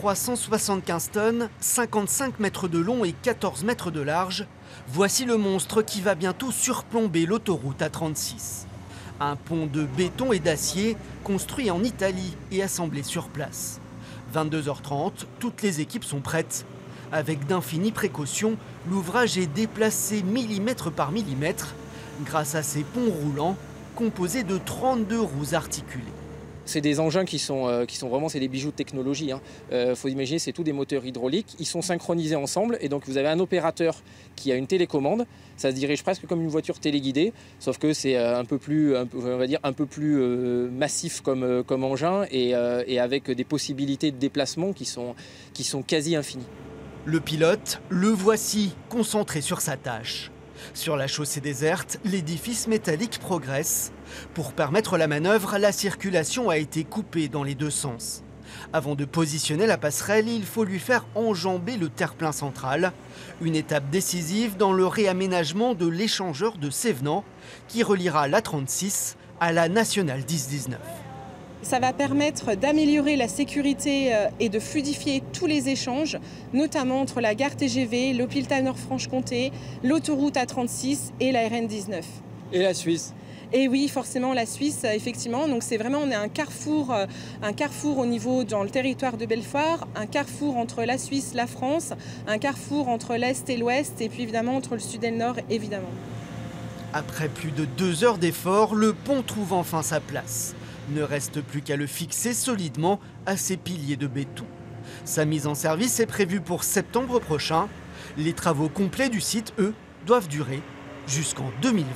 375 tonnes, 55 mètres de long et 14 mètres de large, voici le monstre qui va bientôt surplomber l'autoroute A36. Un pont de béton et d'acier construit en Italie et assemblé sur place. 22h30, toutes les équipes sont prêtes. Avec d'infinies précautions, l'ouvrage est déplacé millimètre par millimètre grâce à ces ponts roulants composés de 32 roues articulées. C'est des engins qui sont vraiment des bijoux de technologie. Faut imaginer, c'est tous des moteurs hydrauliques. Ils sont synchronisés ensemble et donc vous avez un opérateur qui a une télécommande. Ça se dirige presque comme une voiture téléguidée, sauf que c'est un peu plus massif comme engin et avec des possibilités de déplacement qui sont quasi infinies. Le pilote, le voici, concentré sur sa tâche. Sur la chaussée déserte, l'édifice métallique progresse. Pour permettre la manœuvre, la circulation a été coupée dans les deux sens. Avant de positionner la passerelle, il faut lui faire enjamber le terre-plein central. Une étape décisive dans le réaménagement de l'échangeur de Sévenant qui reliera l'A36 à la nationale 1019. Ça va permettre d'améliorer la sécurité et de fluidifier tous les échanges, notamment entre la gare TGV, l'hôpital Nord-Franche-Comté, l'autoroute A36 et la RN19. Et la Suisse. Et oui, forcément, la Suisse, effectivement. Donc c'est vraiment, on est un carrefour au niveau dans le territoire de Belfort, un carrefour entre la Suisse, la France, un carrefour entre l'Est et l'Ouest, et puis évidemment entre le Sud et le Nord, évidemment. Après plus de 2 heures d'effort, le pont trouve enfin sa place. Ne reste plus qu'à le fixer solidement à ses piliers de béton. Sa mise en service est prévue pour septembre prochain. Les travaux complets du site, eux, doivent durer jusqu'en 2020.